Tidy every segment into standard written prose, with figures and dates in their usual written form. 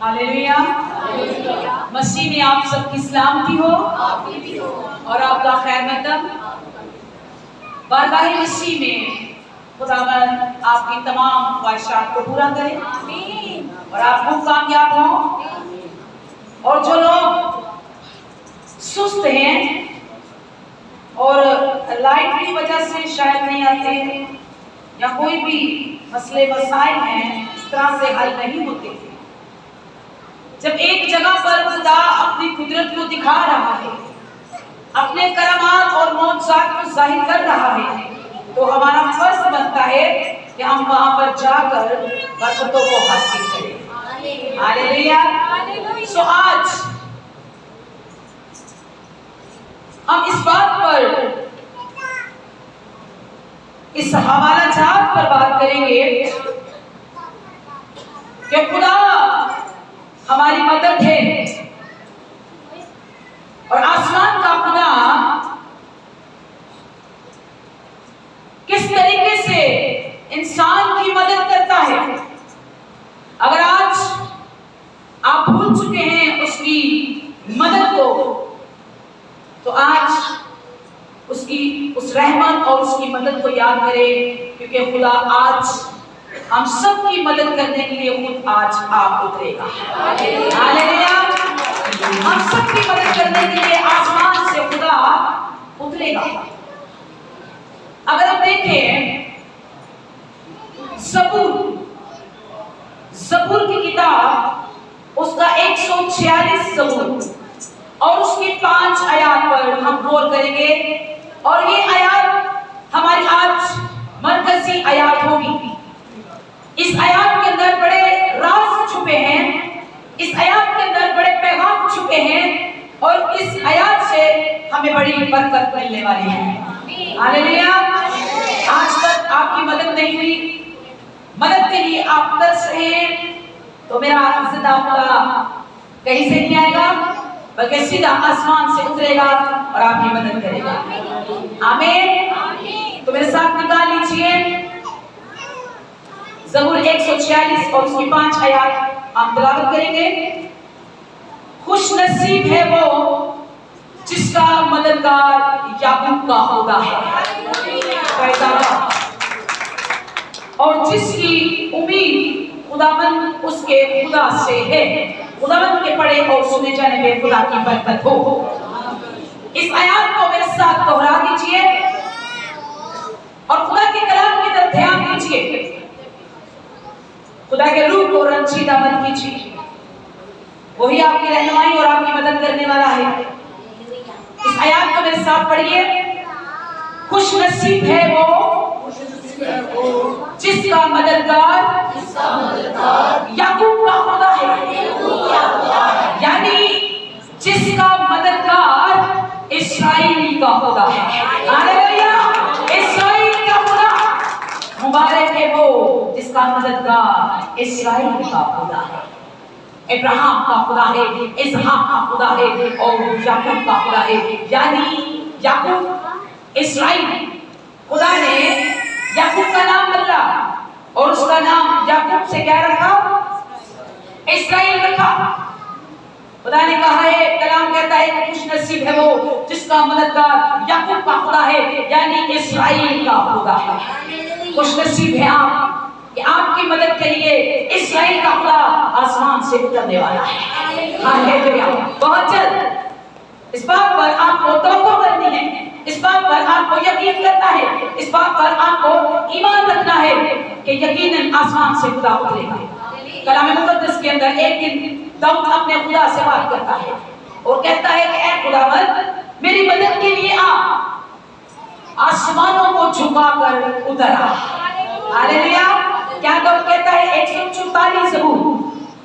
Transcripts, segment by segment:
Hallelujah. मसीह में आप सबकी सलामती हो और आपका खैर मकदम। बारगाह मसीह में खुदावंद आपकी तमाम ख्वाहिशात को पूरा करे और आप खूब कामयाब हो। और जो लोग सुस्त हैं और लाइट की वजह से शायद नहीं आते या कोई भी मसले मसाइल हैं इस तरह से हल नहीं होते, जब एक जगह पर खुदा अपनी कुदरत को दिखा रहा है, अपने करामात और मौजज़ात को जाहिर कर रहा है, तो हमारा फर्ज बनता है कि हम वहां पर जाकर बरकतों को हासिल करें। हालेलुया। सो आज हम इस बात पर, इस हवाला जात पर बात करेंगे कि खुदा हमारी मदद है और आसमान का खुदा किस तरीके से इंसान की मदद करता है। अगर आज आप भूल चुके हैं उसकी मदद को, तो आज उसकी उस रहमत और उसकी मदद को याद करें, क्योंकि खुदा आज हम सब की मदद करने के लिए खुद आज आप उतरेगा। हालेलुया। हम सब की मदद करने के लिए आसमान से खुदा उतरेगा। अगर हम देखें ज़बूर की किताब, उसका 146 ज़बूर और उसकी 5 आयत पर हम गौर करेंगे और ये आयत हमारी आज मरकजी आयत होगी। इस आयत के अंदर बड़े राज छुपे हैं, इस आयत के अंदर बड़े पैगाम छुपे हैं और इस आयत से हमें बड़ी बरकत मिलने वाली है। हालेलुया। आज तक आपकी मदद नहीं हुई, मदद के लिए आप तरस रहे हैं, तो मेरा जिंदा खुदा कहीं से नहीं आएगा बल्कि सीधा आसमान से उतरेगा और आपकी मदद करेगा। आमीन। तो मेरे साथ निकाल लीजिए ज़बूर 146 और उसकी 5 आयत हम तिलावत करेंगे। खुश नसीब है वो जिसका मददगार याकूब का खुदा है और जिसकी उम्मीद खुदावंद उसके खुदा से है। खुदावंद के पढ़े और सुने जाने में खुदा की बरकत हो। इस आयत को मेरे साथ दोहरा दीजिए और खुदा के कलाम की तरफ ध्यान दीजिए। खुदा के रूह को रंजीदा मत कीजिए, वही आपकी रहनुमाई और आपकी मदद करने वाला है। इस आयत को मेरे साथ पढ़िए। खुश नसीब है वो जिसका मददगार याकूब का खुदा है, यानी जिसका मददगार इस्राएल का खुदा है। हालेलुया। इस्राएल का खुदा मुबारक है वो जिसका मददगार इस्राएल का खुदा है। इब्राहिम का खुदा है, इसहाक का खुदा है और याकूब का खुदा है, यानी याकूब इस्राएल। खुदा ने याकूब का नाम बदला और उसका नाम याकूब से क्या रखा? इस्राएल रखा। खुदा ने कहा है, कलाम कहता है कि खुश नसीब है वो जिसका मददगार याकूब का खुदा है, यानी इस्राएल का खुदा है। खुश नसीब है आप कि आपकी मदद के लिए इस्राएल का खुदा आसमान से उतरने वाला है। हालेलुया। बहुत जल्द इस बात पर आपको तवक्को करनी है, इस बात पर आपको यकीन करना है, इस बात पर आपको ईमान रखना है कि यकीनन आसमान से खुदा उतरेगा। कलाम मुक़द्दस के अंदर एक दिन दाऊद अपने खुदा से बात करता है और कहता है कि ऐ खुदावंद मेरी मदद के लिए आ। आसमानों को झुकाकर उतर आ। हालेलुया। क्या दाऊद कहता है? 144 ज़बूर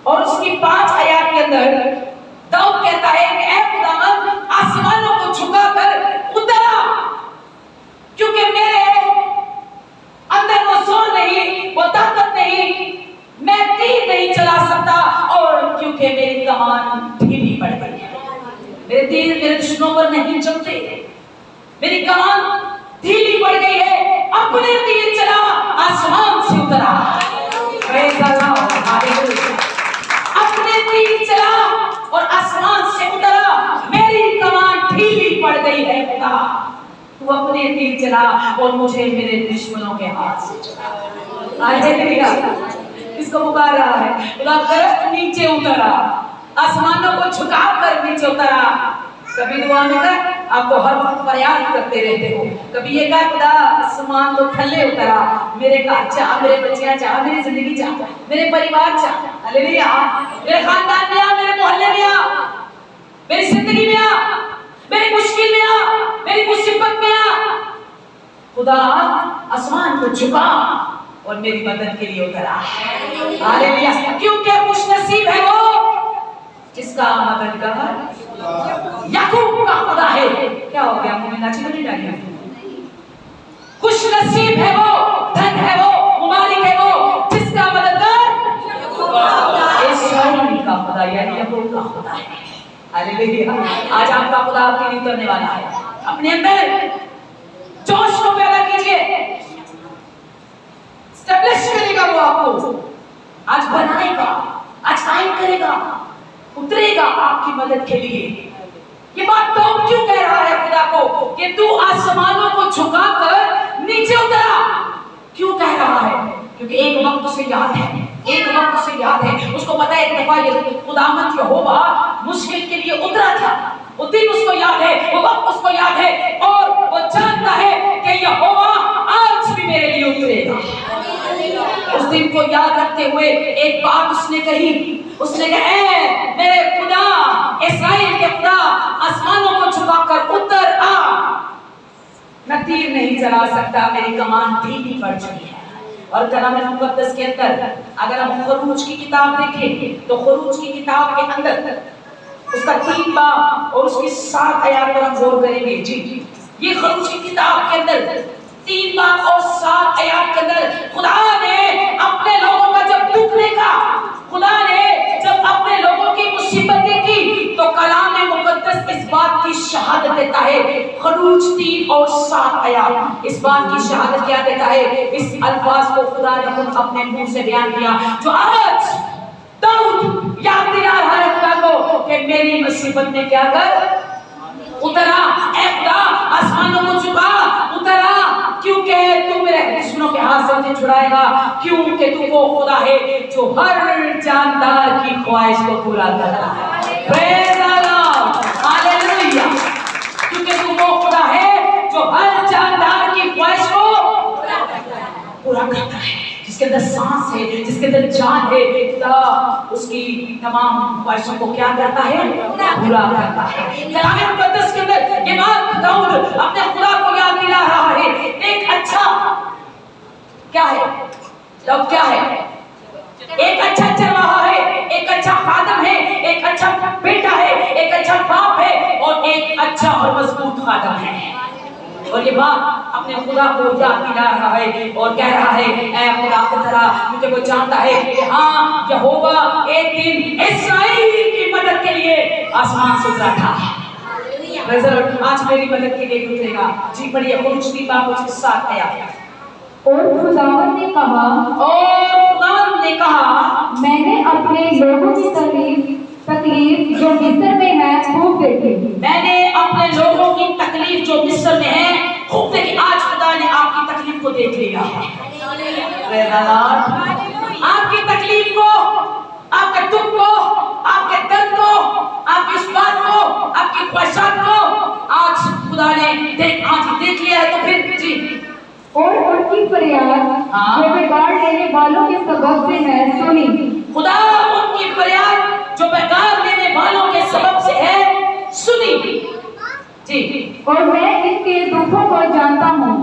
और उसकी 5 आयत के अंदर दाऊद कहता है कि ऐ खुदावंद आसमानों को झुकाकर उतर आ, क्योंकि मेरे अंदर वो जोर नहीं, वो ताकत नहीं, मैं तीर नहीं चला सकता और क्योंकि मेरी कमान ढीली पड़ गई है। मेरे तीर मेरे दुश्मनों पर नहीं चलते, मेरी कमान ढीली पड़ गई है। अपने तीर चला, आसमान से उतरा। Praise the Lord. हालेलुया। अपने तू अपने तीर चला और मुझे मेरे दुश्मनों के हाथ से छुड़ा। हालेलुया। इसको पुकार रहा है, खुदा कर नीचे उतरा, आसमानों को झुकाकर नीचे उतरा। कभी दुआ में कर आपको हर वक्त प्रयास करते रहते हो, कभी ये कहा खुदा आसमान तो थल्ले उतरा, मेरे घर चाह, मेरे बच्चियां चाह, मेरी जिंदगी चाह, मेरे परिवार चाह, हालेलुया, मेरे खानदान में आ, मेरे मोहल्ले में आ, मेरी जिंदगी में आ, मेरी मुश्किल में आ, मेरी मुसीबत में आ। खुदा आसमान को झुका और मेरी मदद के लिए उतरा। हालेलुया। क्योंकि खुश नसीब है वो जिसका मददगार याकूब का खुदा है। क्या हो गया, मुंह में नाची तो नहीं डाली? खुश नसीब है वो, धन है वो, मुबारक है वो जिसका मददगार इस्राएल का खुदा यानी याकूब का खुदा है। हालेलुया। आज आपका खुदा आपके लिए उतरने वाला है। अपने अंदर जोश को पैदा कीजिए, स्टेब्लिश करेगा वो आपको, आज बनाएगा, आज कायम करेगा, उतरेगा आपकी मदद के लिए। ये बात तो क्यों कह रहा है खुदा को कि तू आसमानों को झुकाकर नीचे उतरा? क्यों कह रहा है? क्योंकि एक वक्त उसे याद है, एक वक्त उसे याद है, उसको पता है एक दफा ये खुदावंद यहोवा मुश्किल के लिए उतरा था, वो दिन उसको याद है, वो वक्त उसको याद है, और वो जानता है कि यहोवा आज भी मेरे लिए उतरेगा। उस दिन को याद रखते हुए एक बात उसने कही, उसने कहा ऐ मेरे खुदा, इस्राएल के खुदा, आसमानों को झुकाकर उतर आ। मैं तीर नहीं चला सकता, मेरी कमान ढीली पड़ चुकी है। और कलाम मुकद्दस के अंदर अगर हम खरूज की किताब देखें तो खरूज की किताब के अंदर उसका 3 बाब और उसकी 7 आयत पर हम गौर करेंगे। जी, ये खरूज की किताब के अंदर 3 बाब और 7 आयत के अंदर खुदा ने अपने लोगों का जब दुख देखा, खुदा ने जब अपने लोगों की मुसीबत देखी, तो कलाम मुकद्दस इस बात की शहादत देता है। खरूज 3 और 7 आयत इस बात की शहादत क्या देता है? इस अल्फाज को खुदा ने खुद अपने मुंह से बयान किया, जो आज दाऊद याद दिला रहा है खुदा को कि मेरी मुसीबत में क्या कर उतरा, ऐ खुदा आसमानों को झुका, उतरा, क्योंकि तू मेरे दुश्मनों के हाथ से मुझे छुड़ाएगा, क्योंकि तू वो खुदा है जो हर जानदार की ख्वाहिश को पूरा करता है। Praise the Lord, hallelujah. क्योंकि तू वो खुदा है जो हर जानदार की ख्वाहिश को पूरा करता है, जिसके अंदर सांस है, जिसके अंदर जान है, खुदा उसकी तमाम ख्वाहिशों को क्या करता है? पूरा करता है। कलाम मुकद्दस के अंदर ये बात दाऊद अपने खुदा को याद दिला रहा है। एक अच्छा क्या है? दाऊद क्या है? एक अच्छा चरवाहा है, एक अच्छा खादम है, एक अच्छा बेटा है, एक अच्छा बाप है और एक अच्छा और मजबूत खादम है। और ये बात अपने खुदा को याद दिला रहा है और कह रहा है ऐ खुदा की तरह, क्योंकि वो जानता है कि हाँ यहोवा एक दिन इस्राएल की मदद के लिए आसमान से उतरा था। आज मेरी मदद के लिए उतरेगा। जी पढ़िए खरूज 3 बाब उसके 7 आयत। और खुदावंद ने कहा, मैंने अपने लोगों की तकलीफ जो मिस्र में है खूब देखी। मैंने अपने लोगों की तकलीफ जो मिस्र में है खूब देखी। आज खुदा ने आपकी तकलीफ को देख लिया है। आपकी तकलीफ को, आपके दुख को, आपके दर्द को, आपकी इस बात को, आपकी ख्वाहिशात को आज खुदा ने देख लिया है। तो फिर जी, और उनकी फरियाद जो बेगार लेने वालों के सबब से है सुनी। खुदा उनकी फरियाद जो बेगार लेने वालों के सबब से है सुनी। जी, और मैं इनके दुखों को जानता हूँ।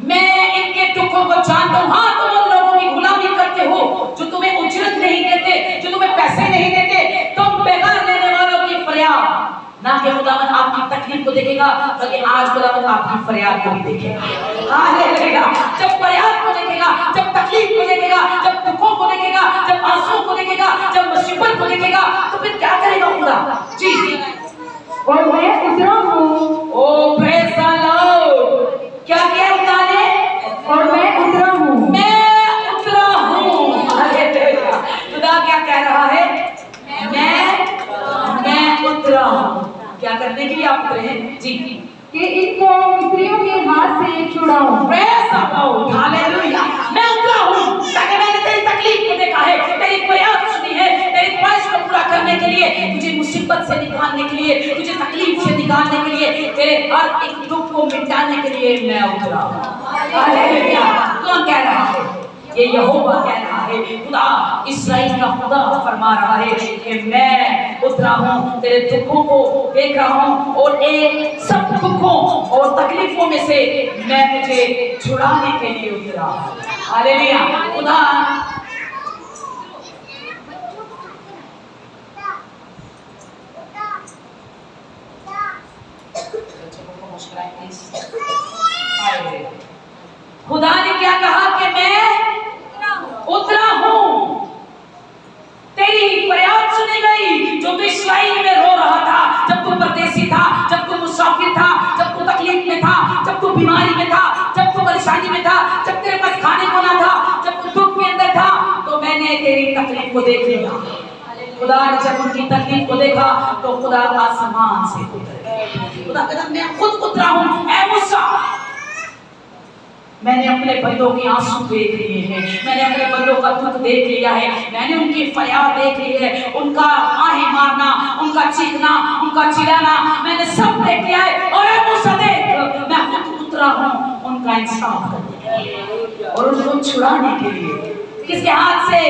मैं इनके दुखों को जानता हूँ। हाँ, तुम उन लोगों की गुलामी करते हो जो तुम्हें उजरत नहीं देते, जो तुम्हें पैसे नहीं देते। तुम बेगार लेने वालों की फरियाद, ना कि खुदावंद आपकी तकलीफ को देखेगा, बल्कि आज खुदावंद आपकी फरियाद को भी देखेगा। हालेलुया। जब फरियाद को देखेगा, जब तकलीफ को देखेगा, जब दुखों को देखेगा, जब आंसुओं को देखेगा, जब मुसीबत को देखेगा, तो फिर क्या करेगा खुदा? जी, और मैं उतरा हूँ। ओ प्रेज़ द लॉर्ड। क्या किया खुदा ने? और मैं उतरा हूँ। मैं उतरा हूँ। हालेलुया। खुदा क्या कह रहा है? मैं उतरा हूँ। क्या करने के लिए आप उतरे हैं? जी, कि इनको मिस्रियों के हाथ से छुड़ाऊं। Praise the Lord, Hallelujah। मैं उतरा हूँ ताकि मैंने तेरी तकलीफ को देखा है, तेरी फरियाद सुनी है, तेरी ख्वाहिश को पूरा करने के लिए, तुझे मुसीबत से निकालने के लिए, तुझे तकलीफ से निकालने के लिए, तेरे हर एक दुख को मिटाने के लिए मैं उतरा हूँ। हालेलुया। कौन कह रहा है? ये यहोवा कह रहा है, खुदा इस्राएल का खुदा फरमा रहा है कि मैं उतरा हूँ, तेरे दुखों को देख रहा हूँ और एक सब दुखों और तकलीफों में से मैं तुझे छुड़ाने के लिए उतरा हूँ। हालेलुया। खुदा खुदा ने क्या कहा कि मैं उतरा हूँ, तेरी फरियाद सुनी गई जो तू इस्राएल में रो रहा था, जब तू परदेसी था, जब तू मुसाफिर था, जब तू तकलीफ में था, जब तू बीमारी में था, जब तू परेशानी में था, जब तेरे पास खाने को ना था, जब तू दुख के अंदर था, तो मैंने तेरी तकलीफ को देख लिया। खुदा ने जब उनकी तकलीफ को देखा तो खुदा आसमान से उतर, खुदा कहता मैं खुद उतरा हूँ। ऐ मूसा, मैंने अपने बंदों की आंसू देख लिए हैं, मैंने अपने बंदों का दुख देख लिया है, मैंने उनकी फरियाद देख ली है, उनका आहें मारना, उनका चीखना, उनका चिल्लाना मैंने सब देख लिया है। और ऐ मूसा देख, मैं खुद उतरा हूँ उनका इंसाफ करने के लिए और उनको छुड़ाने के लिए। किसके हाथ से?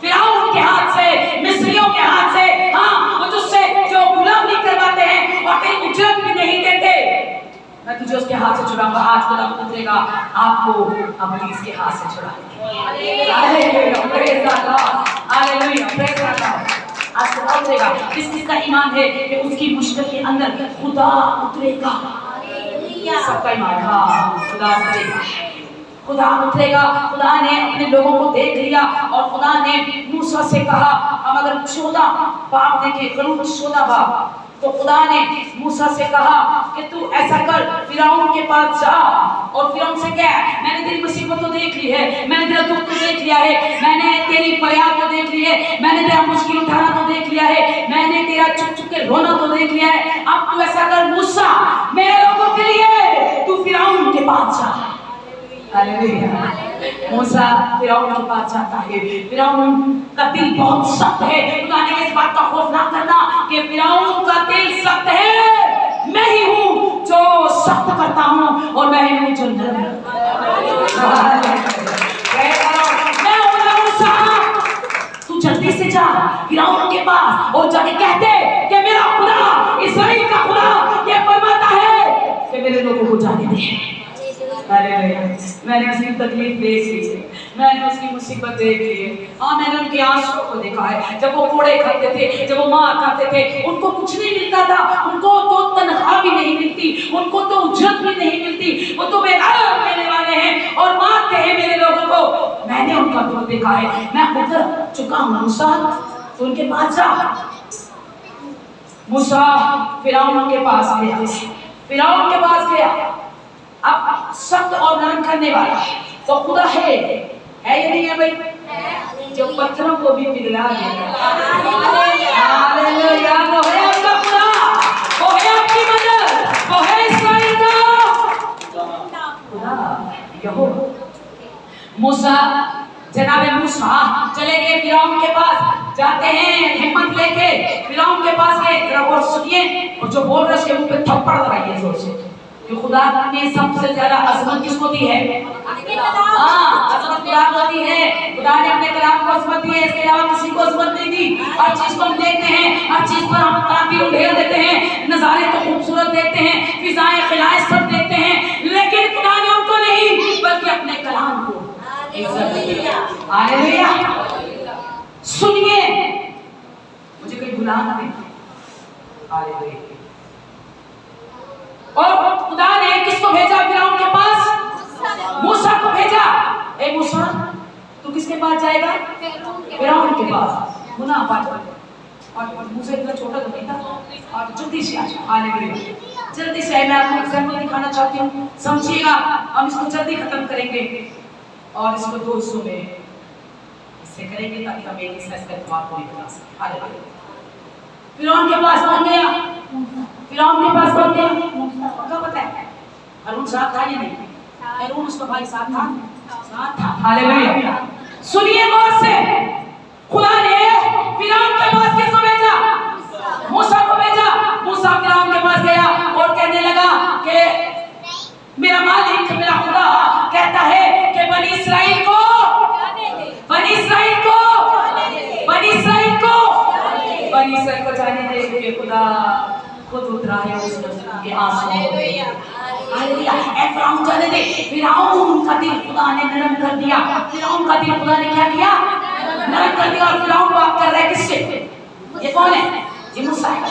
फिरौन के हाथ से, मिस्रियों के हाथ से। हाँ, वो तुझसे जो गुलामी करवाते हैं और तेरी उजरत भी नहीं देते, मैं तुझे उसके हाथ से छुड़ाऊंगा। आज खुदा उतरेगा आपको अपनी इसके हाथ से छुड़ाएगा। Hallelujah, praise the Lord, hallelujah, praise the Lord. आज खुदा उतरेगा। किसका ईमान है कि उसकी मुश्किल के अंदर खुदा उतरेगा? सबका ईमान, हाँ, खुदा उतरेगा, खुदा उतरेगा। खुदा ने अपने लोगों को देख लिया और खुदा ने मूसा से कहा, हम अगर 14 बाप देखें, करूँ 14 बाप, तो खुदा ने मूसा से कहा कि तू ऐसा कर, फिरौन के पास जा और फिरौन से कह, मैंने तेरी मुसीबत तो देख ली है, मैंने तेरा दुख तो देख लिया है, मैंने तेरी फरियाद तो देख ली है, मैंने तेरा मुश्किल उठाना तो देख लिया है, मैंने तेरा चुप चुप के रोना तो देख लिया है। अब तू ऐसा कर मूसा, मेरे लोगों के लिए तू फिरौन के पास जा। हालेलुया। मूसा फिरौन के पास जाता है। फिरौन का दिल बहुत सख्त है। खुदा ने इस बात का खौफ ना करना कि फिरौन का दिल सख्त है, मैं ही हूँ जो सख्त करता हूँ और मैं ही हूँ जो नरम। मैं हूँ मूसा, तू जल्दी से जा फिरौन के पास और जाके कहते कि मेरा खुदा, इस्राएल का खुदा ये फरमाता है कि मेरे लोगों को जाने दे। मैंने उसकी तकलीफ देख ली है, मैंने उसकी मुसीबत देख ली है। हाँ, मैंने उनके आंसुओं को देखा है, जब वो कोड़े खाते थे, जब वो मार खाते थे, उनको कुछ नहीं मिलता था, उनको तो तनख्वाह भी नहीं मिलती, उनको तो उजरत भी नहीं मिलती, वो तो बेगार रहने वाले हैं और मारते हैं मेरे लोगों को। मैंने उनका दुख देखा है, मैं उतर चुका हूँ। मूसा, तो उनके पास जा। मूसा फिरौन के पास गया, फिरौन के पास गया। अब सख्त और नरम करने वाला तो खुदा है या नहीं है भाई? जो पत्थरों को भी पिघला देगा। हालेलुया, वो है आपका खुदा, वो है आपकी मदद, वो है इस्राएल का खुदा यहोवा। मूसा, जनाबे मूसा चले गए फिरौन के पास, जाते हैं हिम्मत लेके फिरौन के पास गए। और सुनिए, और जो बोल रहे उसके मुंह पे थप्पड़ लगाइए जोर से, कि खुदा ने सबसे ज्यादा अजमत किसको दी है? हाँ, अजमत खुदा को दी है। खुदा ने अपने कलाम को अजमत दी है, इसके अलावा किसी को अजमत नहीं दी। हर चीज को हम देखते हैं, हर चीज पर हम ताबीर उधेड़ देते हैं, नजारे तो खूबसूरत देखते हैं, फिजाएं खिलाएं सब देखते हैं, लेकिन खुदा ने उनको नहीं बल्कि अपने कलाम को इज्जत दी। हालेलुया। सुनिए, मुझे कोई भुला ना दे। हालेलुया। और खुदा ने किसको भेजा फिरौन के पास? मूसा को भेजा। ए मूसा, तू किसके पास जाएगा? फिरौन के पास। मुना बात और मूसा इतना छोटा तो नहीं था। और जल्दी से आ, हालेलुया, जल्दी से। मैं आपको एग्जाम्पल दिखाना चाहती हूँ, समझिएगा। हम इसको जल्दी खत्म करेंगे और इसको 2 हिस्सों में इससे करेंगे ताकि हम एक हिस्सा इसका जवाब पूरी बना सकें। हालेलुया। फिरौन के पास कौन गया? फिरौन के पास कौन गया? हारून साथ था या नहीं? हारून उसका भाई साथ था, साथ था। हालेलुया। सुनिए गौर से, खुदा ने फिरौन के पास किसको भेजा? मूसा को भेजा। मूसा फिरौन के पास गया और कहने लगा कि मेरा मालिक, मेरा खुदा कहता है कि बनी इस्राएल को, बनी इस्राएल को, बनी इस्राएल को, बनी इस्राएल को जाने दे, क्योंकि खुदा खुद उतरा है उसके आंसू। हालेलुया। फिरौन जाने दे। फिरौन का दिल खुदा ने नरम कर दिया। फिरौन का दिल खुदा ने क्या किया? नरम कर दिया। और फिरौन बात कर रहा है किससे? ये कौन है? ये मूसा है।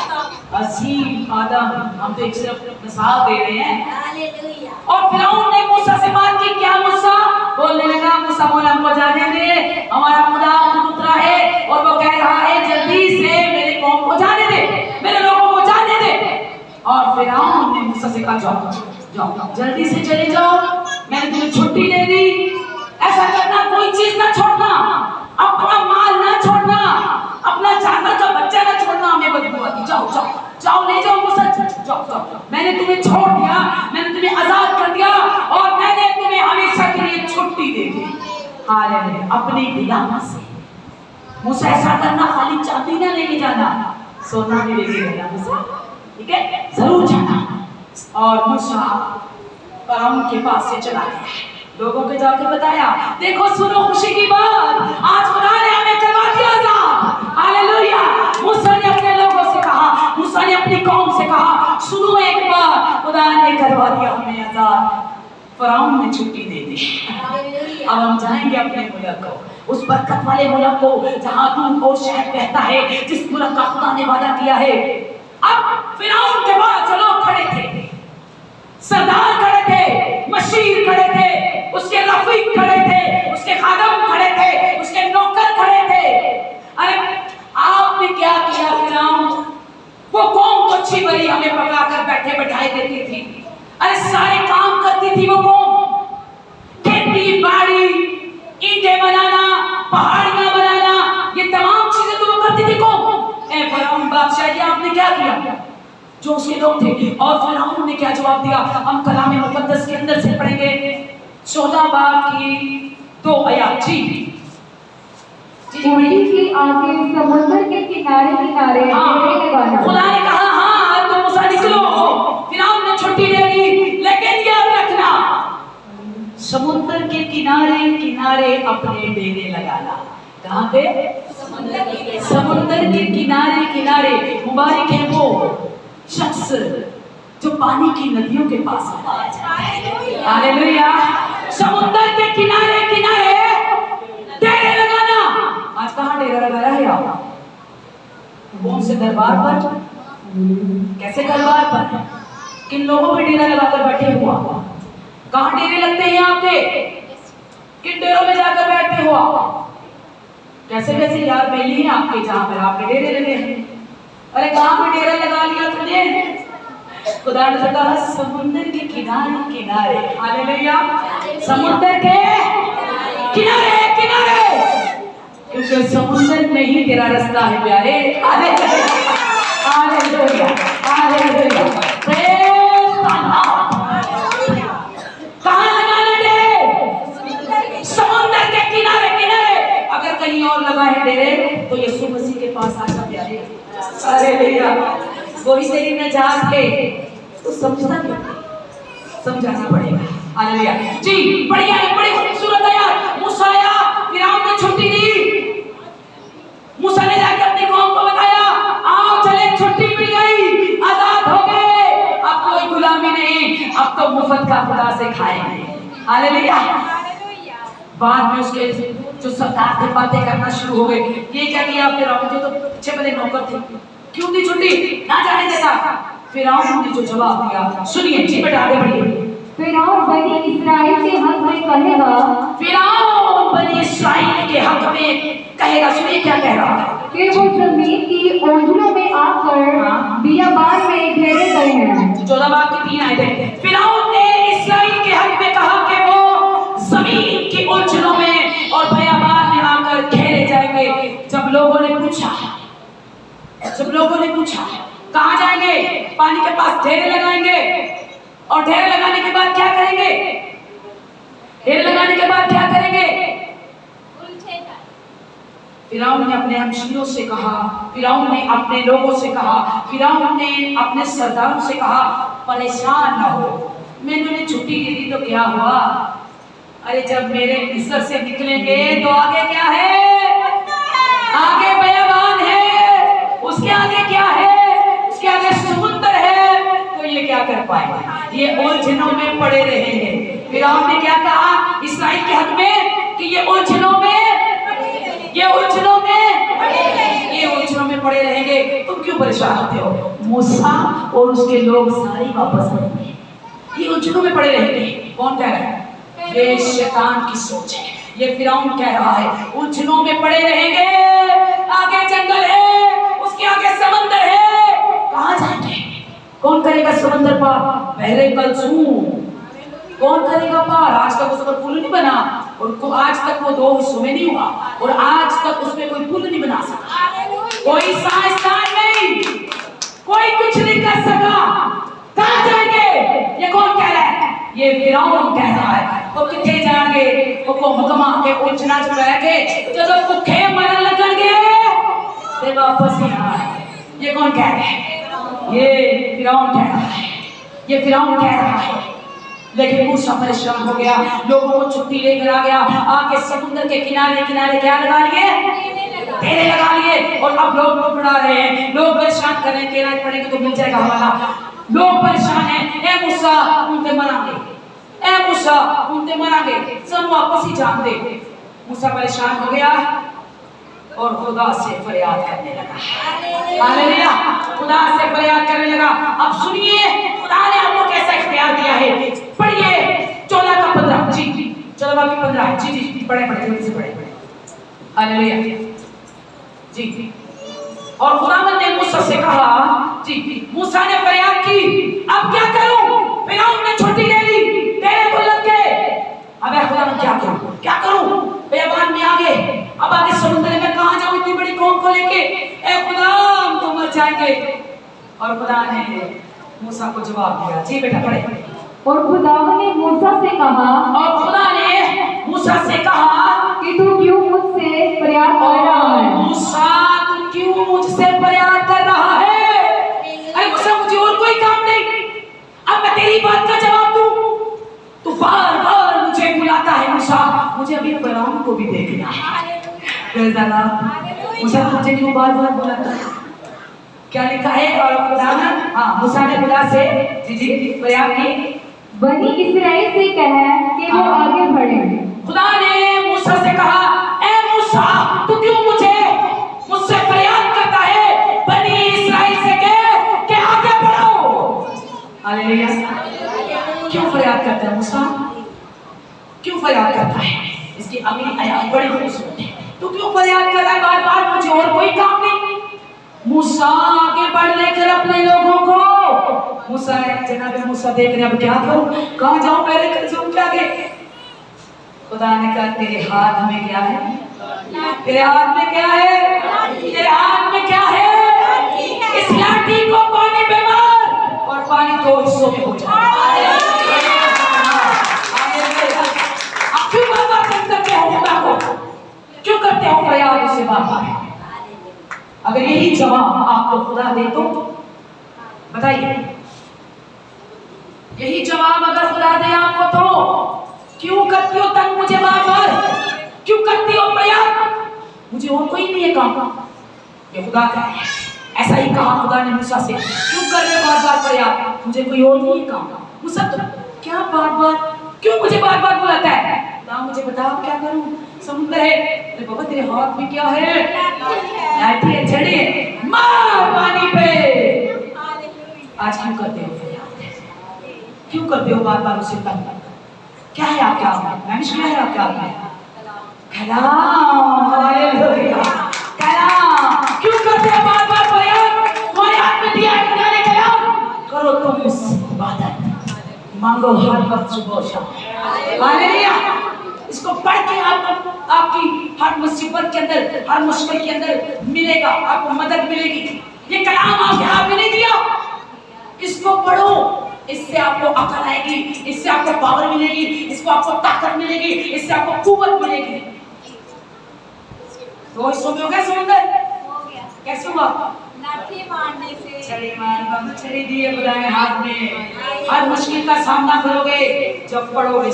अजीम आदम, हम तो एक सिर्फ मिसाल दे रहे हैं। हालेलुया। और फिरौन ने मूसा से बात की। क्या मूसा बोलने लगा? मूसा बोला हमको जाने दे, हमारा खुदा खुद उतरा है और वो कह रहा है जल्दी से मेरे कौम को जाने दे, मेरे लोगों को जाने दे। और फिरौन ने मूसा से कहा जाओ जाओ, जल्दी से चले जाओ, मैंने तुम्हें छुट्टी दे दी। ऐसा करना, कोई चीज ना छोड़ना, अपना माल ना छोड़ना, अपना जानवर का बच्चा ना छोड़ना, हमें बदबू आती। जाओ जाओ जाओ, ले जाओ मूसा, जाओ जाओ, मैंने तुम्हें छोड़ दिया, मैंने तुम्हें आजाद कर दिया और मैंने तुम्हें हमेशा के लिए छुट्टी दे दी। हालेलुया। अपनी गुलामी से मूसा ऐसा करना, खाली चांदी ना लेके जाना, सोना भी लेके जाना मूसा, ठीक है, जरूर जाना। और मूसा फिरौन के पास से चला गया, लोगों के जाके बताया, देखो सुनो खुशी की बात, आज खुदा ने हमें करवा दिया आजाद। हालेलुया। मूसा ने अपने लोगों से कहा, मूसा ने अपनी कौम से कहा, सुनो एक बार, खुदा ने करवा दिया हमें आजाद। फिरौन ने छुट्टी दे दी। अब हम जाएंगे अपने मुल्क को, उस बरकत वाले मुल्क को जहां दूध और शहद बहता है, जिस मुल्क का खुदा ने वादा किया है। अब फिरौन के बाद जो लोग खड़े थे, सरदार खड़े थे, मशीर खड़े थे, उसके रफीक खड़े थे, उसके खादम खड़े थे, उसके नौकर खड़े थे। अरे आपने क्या किया फिरौन? वो कौम को अच्छी भली हमें पकाकर बैठे बैठाई देती थी, अरे सारे काम करती थी वो कौम, खेती बाड़ी, ईंटें बनाना, पहाड़ियां बनाना, ये तमाम चीजें तो वो करती थी कौम। ए फिरौन बादशाह जी, आपने क्या किया? जो उसके लोग थे। और फिरौन ने क्या जवाब दिया? हम कलाम मुकद्दस के अंदर से पढ़ेंगे 14 बाब की 2 आयत। जी उल्टी की आंखें समुद्र के किनारे किनारे डेरे लगाना। खुदा ने कहा हाँ तो मूसा निकलो। फिरौन ने छुट्टी दे दी, लेकिन याद रखना समुद्र के किनारे किनारे अपने डेरे लगाना। कहाँ पे? समुद्र के किनारे किनारे। मुबारक है वो शख्स जो पानी की नदियों के पास है। हालेलुया। समुद्र के किनारे किनारे डेरे लगाना। आज कहाँ डेरा लगाया है आप? कौन से दरबार पर? कैसे दरबार पर? किन लोगों पे डेरा लगाकर बैठे हुआ? कहाँ डेरे लगते हैं आपके? किन डेरों में जाकर बैठते हो आप? कैसे कैसे यार मिली है आपके जहाँ पर आपके डेरे लगे हैं? अरे कहाँ पे डेरा लगा लिया तुमने? खुदा ने कहा समुद्र के किनारे किनारे। हालेलुया। समुद्र के किनारे किनारे, क्योंकि समुद्र में ही तेरा रास्ता है प्यारे। Hallelujah hallelujah hallelujah. कहाँ लगाना डेरे? समुद्र के किनारे किनारे। अगर कहीं और लगा है डेरे तो यीशु मसीह के पास आजा प्यारे। हालेलुया। वही तेरी नजात है तो समझना क्यों? समझाना पड़ेगा। हालेलुया। जी बढ़िया है, बड़ी खूबसूरत आयत। मूसा आया, फिरौन ने छुट्टी दी। मूसा ने जाकर अपनी कौम को बताया, आओ चले, छुट्टी मिल गई, आजाद हो गए, अब कोई गुलामी नहीं, अब तो मुफ्त का खुदा से खाएंगे। हालेलुया। बाद में उसके जो सरदार थे बातें करना शुरू हो गए। ये क्या किया फिरौन? जो तो अच्छे भले नौकर थे, क्यों दी छुट्टी? ना जाने देता। फिरौन ने जो जवाब दिया सुनिए। जी बेटा आगे बढ़िए। फिरौन बनी इस्राएल के हक में कहेगा, फिरौन बनी इस्राएल के हक में कहेगा। सुनिए क्या कह रहा है कि वो जमीन की ओंझलों में आकर बियाबान में घेरे गए हैं। 14 बाब की 3 आयतें। फिरौन ने इस्राएल के हक में कहा कि वो जमीन की ओंझलों में और बियाबान में आकर घेरे जाएंगे। जब लोगों ने पूछा कहाँ जाएंगे? पानी के पास डेरे लगाएंगे और ढेर लगाने के बाद क्या करेंगे? ढेर लगाने के बाद क्या करेंगे? फिरौन ने अपने हमशीरों से कहा, फिरौन ने अपने लोगों से कहा, फिरौन ने अपने सरदारों से कहा, परेशान ना हो, मैंने छुट्टी दे दी तो क्या हुआ? अरे जब मेरे मिस्र से निकलेंगे तो आगे क्या है? आगे बयाबान है, उसके आगे क्या है? उसके आगे समुद्र है। तो ये क्या कर पाएंगे? ये उलझनों में पड़े रहेंगे। फिरौन ने क्या कहा इस्राएल के हक में कि ये उलझनों में पड़े रहेंगे। तुम क्यों परेशान होते हो? मूसा और उसके लोग सारे वापस आएंगे, ये उलझनों में पड़े रहेंगे। कौन कह रहा है? ये शैतान की सोच है, ये फिरौन कह रहा है उलझनों में पड़े रहेंगे। आगे जंगल है, उसके आगे समंदर है, कहां जाएंगे? कौन करेगा समंदर पार? पहले कलसूम कौन करेगा पार? आज तक उस पर पुल नहीं बना, और आज तक वो 2 हिस्सों में नहीं हुआ, और आज तक उसमें कोई पुल नहीं बना सका, कोई साइंसदान नहीं, कोई कुछ नहीं कर सका। कहां जाएंगे? ये कौन कह रहा है? ये फिरौन कह रहा है। वो किथे जाएंगे? वो हुक्म के उलझना च पै के जदों भुखे मरन लगणगे ते वापस ही आए। ये कौन कह रहा है? ये फिरौन कह रहा है, ये फिरौन कह रहा है। लेकिन मूसा परेशान हो गया, लोगों को छुट्टी लेकर आ गया, आके समुद्र के किनारे किनारे क्या लगा लिए? ढेरे लगा लिए। और अब लोग बड़ा रहे हैं, लोग परेशान कर रहे हैं, तेरा पड़ेगा तो मिल जाएगा हमारा। लोग परेशान हैं, ए मूसा उनते मरांगे, ए मूसा उनते मरांगे, सब वापस ही जान दे। मूसा परेशान हो गया और खुदा से फरियाद करने लगा। हालेलुया, खुदा से फरियाद करने लगा। अब सुनिए खुदा ने आपको कैसा इख्तियार दिया है। पढ़िए 14 का 15 जी 14 की 15 जी पढ़े जल्दी से पढ़े। हालेलुया जी। और खुदावंद ने मूसा से कहा जी, मूसा ने फरियाद की, अब क्या करूं? फिरौन ने छुट्टी ले ली, तेरे को लग गए। अब खुदावंद क्या करूं? बेबान में आगे, अब आगे समुद्र में कहां जाऊं इतनी बड़ी कौम को लेके? ए खुदा हम तो मर जाएंगे। और खुदा ने मूसा को जवाब दिया। जी बेटा पढ़े। और खुदावंद ने मूसा से कहा, और खुदा ने मूसा से कहा कि तू क्यों मुझसे फरियाद कर रहा है? मूसा तू क्यों मुझसे फरियाद कर रहा है? अरे मूसा मुझे और कोई काम नहीं, अब मैं तेरी बात का जवाब दूं? तू बार-बार मुझे बुलाता है मूसा, मुझे अभी फिरौन को भी देखना है। मूसा मुझे क्यों बार-बार बुलाता है? क्या लिखा है? और खुदा ने मूसा ने खुदा से जी फरियाद की, बनी इस्राएल से कह कि वो आगे बढ़े। खुदा ने मूसा से कहा, ए मूसा तू क्यों मुझसे फरियाद करता है? बनी इस्राएल से कह कि आगे बढ़ो। हालेलुया। क्यों फरियाद करता है मूसा? क्यों फरियाद करता है? इसकी अगली आयत बड़ी खूबसूरत है। तू क्यों फरियाद कर रहा है बार-बार? मुझे और कोई काम नहीं। मूसा आगे बढ़ लेकर अपने लोगों को, मूसा जनाब मूसा देख रहे अब क्या करूं, कहां जाऊं, पहले कर जाऊं क्या आगे? खुदा ने कहा तेरे हाथ में क्या है? तेरे हाथ में क्या है? तेरे हाथ में क्या है? इस लाठी को पानी पे मार और पानी 2 हिस्सों में हो जाए। आप क्यों बार-बार करते हो खुदा को? क्यों करते हो फरियाद उससे बार-बार? अगर यही जवाब आपको खुदा दे तो बताइए, यही जवाब अगर खुदा दे आपको तो क्यों करती हो तंग मुझे बार-बार? क्यों करती हो फरियाद? मुझे और कोई नहीं है काम। ये खुदा का है, ऐसा ही कहा खुदा ने मूसा से, क्यों कर रहे बार-बार फरियाद? मुझे कोई और नहीं है काम। मूसा तो क्या बार-बार, क्यों मुझे बार-बार बुलाता है? खुदा मुझे बताओ क्या करूं? समुद्र है, अरे बाबा तेरे हाथ में क्या है? लाठी है, छड़ी है, मार पानी पे। आज क्यों करते हो फरियाद? क्यों करते हो बार-बार उसे तंग? क्या है आपके हाथ में? मैनिश क्या है आपके हाथ में? कलाम। हालेलुया, कलाम। क्यों करते हो बार-बार फरियाद? तुम्हारे हाथ में दिया है किनारे कलाम, करो तुम उससे इबादत, मांगो हर वक्त सुबह शाम। हालेलुया। इसको पढ़ के आपकी हर मुसीबत के अंदर, हर मुश्किल के अंदर मिलेगा, आपको मदद मिलेगी। ये कलाम आपके हाथ में नहीं दिया, इसको पढ़ो, इससे आपको अकल आएगी, इससे आपको पावर मिलेगी, इसको आपको ताकत मिलेगी, इससे आपको कुव्वत मिलेगी। तो हिस्सों में हो गया समुंदर? कैसे हुआ? लाठी मारने से। छड़ी मार, छड़ी दिए खुदा ने हाथ में। हर मुश्किल का सामना करोगे जब पढ़ोगे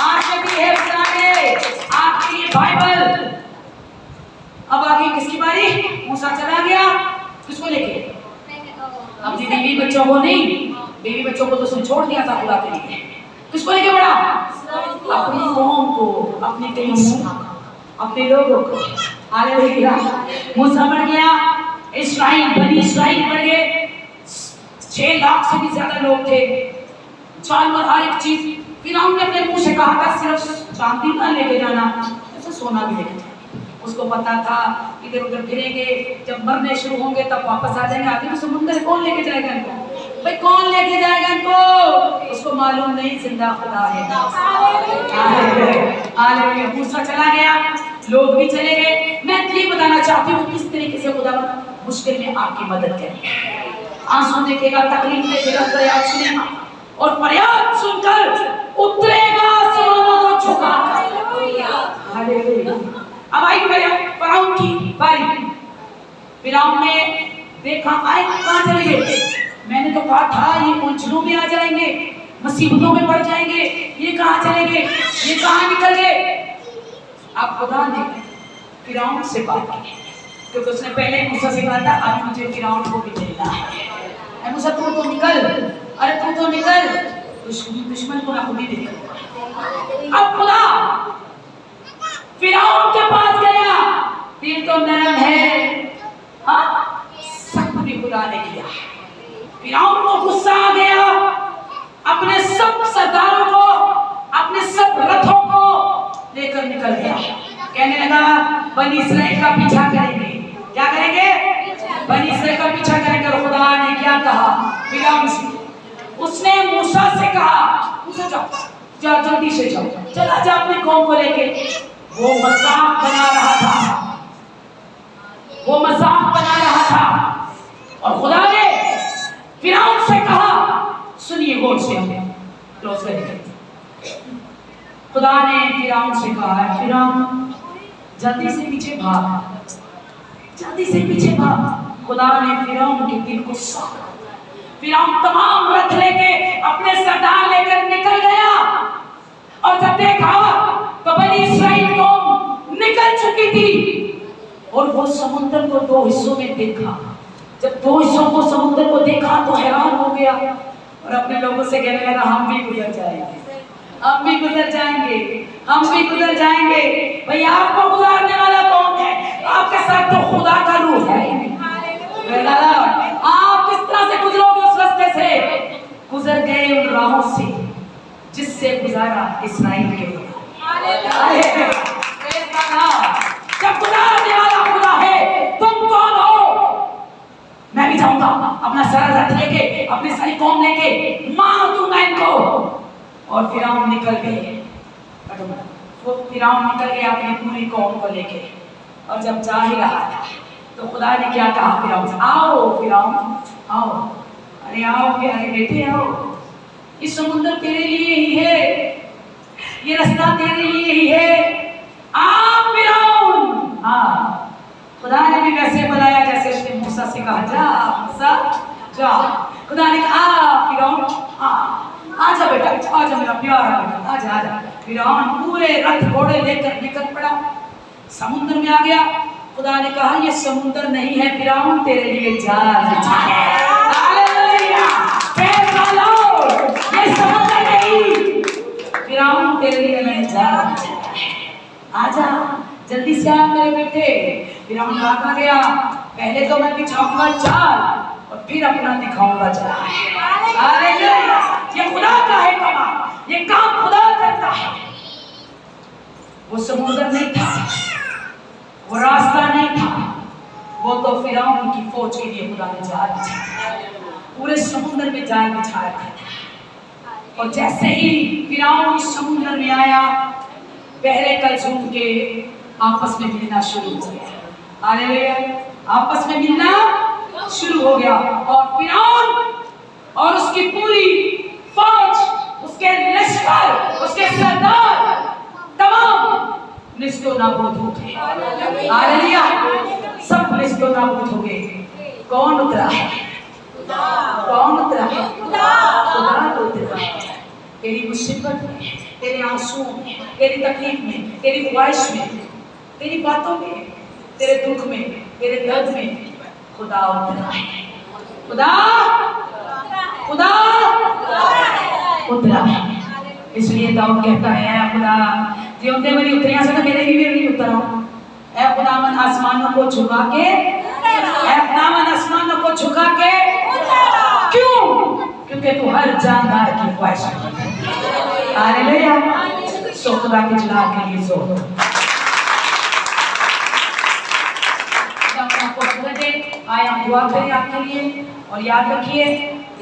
आपके भी है बनाने आपके लिए बाइबल। अब आगे किसकी बारी? मूसा चला गया, किसको लेके? अपनी बीवी बच्चों को नहीं, बीवी बच्चों को तो उसने छोड़ दिया था खुदा के लिए। किसको लेके बढ़ा? अपनी कौम को, अपने कलीसिया, अपने लोगों को। हालेलुया। मूसा बढ़ गया, इस्राएल, बनी इस्राएल बढ़ गए। 6 लाख से भी ज्यादा लोग थे, जानवर, हर एक चीज। फिर हमने अपने मुंह से कहा था सिर्फ चांदी ना लेके जाना, ऐसा सोना भी लेके जाना। उसको पता था इधर उधर फिरेंगे, जब मरने शुरू होंगे तब वापस आ जाएंगे। आगे तो समुद्र कौन लेके जाएगा इनको? भाई कौन लेके जाएगा इनको? उसको मालूम नहीं, जिंदा खुदा है। हालेलुया। मूसा चला गया, लोग भी चले गए। मैं ये बताना चाहती हूँ किस तरीके से खुदा मुश्किल में आपकी मदद करेगा। आंसू देखेगा, तकलीफ देखेगा, फरियाद सुनेगा और फरियाद सुनकर उतरेगा आसमानों को झुकाकर। हालेलुया। अब आई फिरौन की बारी। फिरौन ने देखा आए कहां चले गए। मैंने तो कहा था ये उलझनों में आ जाएंगे, मुसीबतों में पड़ जाएंगे, ये कहां चले गए, ये कहां निकल गए। अब खुदा ने फिरौन से बात की, क्योंकि उसने पहले मूसा से कहा था अब मुझे फिरौन को भी मिलना है। मूसा तू तो निकल, अरे तू तो निकल, दुश्मन को ना खुद ही देखा। अब खुदा फिरौन के पास गया, दिल तो नरम है, हाँ सख्त भी खुदा ने किया। फिरौन को गुस्सा आ गया, अपने सब सरदारों को, अपने सब रथों को लेकर निकल गया। कहने लगा बनी इस्राएल का पीछा करेंगे। क्या करेंगे? बनी इस्राएल का पीछा करेंगे। और खुदा ने क्या कहा फिरौन से? उसने मूसा से कहा मूसा जाओ जल्दी से जाओ, चला जा अपनी कौम को लेके। वो मजाक बना रहा था, वो मजाक बना रहा था। और खुदा ने फिरौन से कहा, सुनिए गौर से, क्लोज करिए। खुदा ने फिरौन से कहा फिरौन जल्दी से पीछे भाग, जल्दी से पीछे भाग। खुदा ने फिरौन के दिल को साफ। फिरौन तमाम रथ लेके अपने सरदार लेकर निकल गया। और जब देखा तो बनी इस्राएल कौम निकल चुकी थी। और वो समुद्र को 2 हिस्सों में देखा। जब 2 हिस्सों को समुद्र को देखा तो हैरान हो गया और अपने लोगों से कहने लगा हम भी गुजर जाएंगे, हम भी गुजर जाएंगे, हम भी गुजर जाएंगे। भैया आपको गुजारने वाला कौन है? आपके साथ तो खुदा का रूह है। आप किस तरह से गुजरोगे उस रास्ते से? गुजर गए उन राहों से जिससे गुजारा इस्राएल के लोग। जब गुजारने वाला खुदा है, तुम कौन हो? मैं भी जाऊंगा अपना सारा रथ लेके, अपनी सारी कौम लेके, मार दूंगा इनको। और फिरौन निकल गए, वो फिरौन निकल गया अपनी पूरी कौम को लेके। और जब जा ही रहा था तो खुदा ने क्या कहा फिरौन से? आओ फिरौन आओ, अरे आओ प्यारे बेटे आओ, ये समुद्र तेरे लिए ही है, ये रास्ता तेरे लिए ही है। आ फिरौन। हाँ, खुदा ने भी वैसे बुलाया जैसे उसने मूसा से कहा जा मूसा जा। खुदा ने कहा आ फिरौन आजा बेटा, आजा मेरा प्यारा बेटा, आजा आजा। फिरौन पूरे रथ घोड़े लेकर निकल पड़ा, समुद्र में आ गया। खुदा ने कहा ये समुद्र नहीं है फिरौन, तेरे लिए जाल बिछा है। Hallelujah, praise the Lord. ये समुद्र नहीं, फिरौन तेरे लिए मैंने जाल बिछाया है। आजा जल्दी से आ मेरे बेटे। फिरौन भागा गया, पहले तो मैं बिछाऊंगा जाल और फिर अपना दिखाऊंगा जाल। हालेलुया, ये खुदा का है काम, ये काम खुदा करता है। वो समुद्र नहीं था, वो रास्ता नहीं था, वो तो फिरौन की फौज के लिए खुदा ने जाल बिछाया, पूरे समुद्र में जाल बिछाया था। और जैसे ही फिरौन समुद्र में आया, पहले कलसूम के आपस में मिलना शुरू हो गया। हालेलुया, आपस में मिलना शुरू हो गया और फिरौन और उसकी पूरी फौज, उसके लश्कर, उसके सरदार तमाम निस्तो नाबूद हो गए। हालेलुया, सब निस्तो नाबूद हो गए। कौन उतरा है? कौन उतरा है? खुदा उतरा है। तेरी मुसीबत में, तेरे आंसू में, तेरी तकलीफ में, तेरी ख्वाहिश में, तेरी बातों में, तेरे दुख में, तेरे दर्द में खुदा उतरा है। खुदा खुदा उतरा है। इसलिए दाऊद कहता है, खुदा जिਉਂਦੇ मेरी उतरिया से मेरे भी नहीं उतरा। ऐ खुदावन आसमानों को झुका के, ऐ खुदावन आसमानों को झुका के, क्यों? क्योंकि तू हर जानदार की ख्वाहिश है। हालेलुया, सो खुदा के जलाल के लिए सो आया दुआ करें आपके लिए और याद रखिए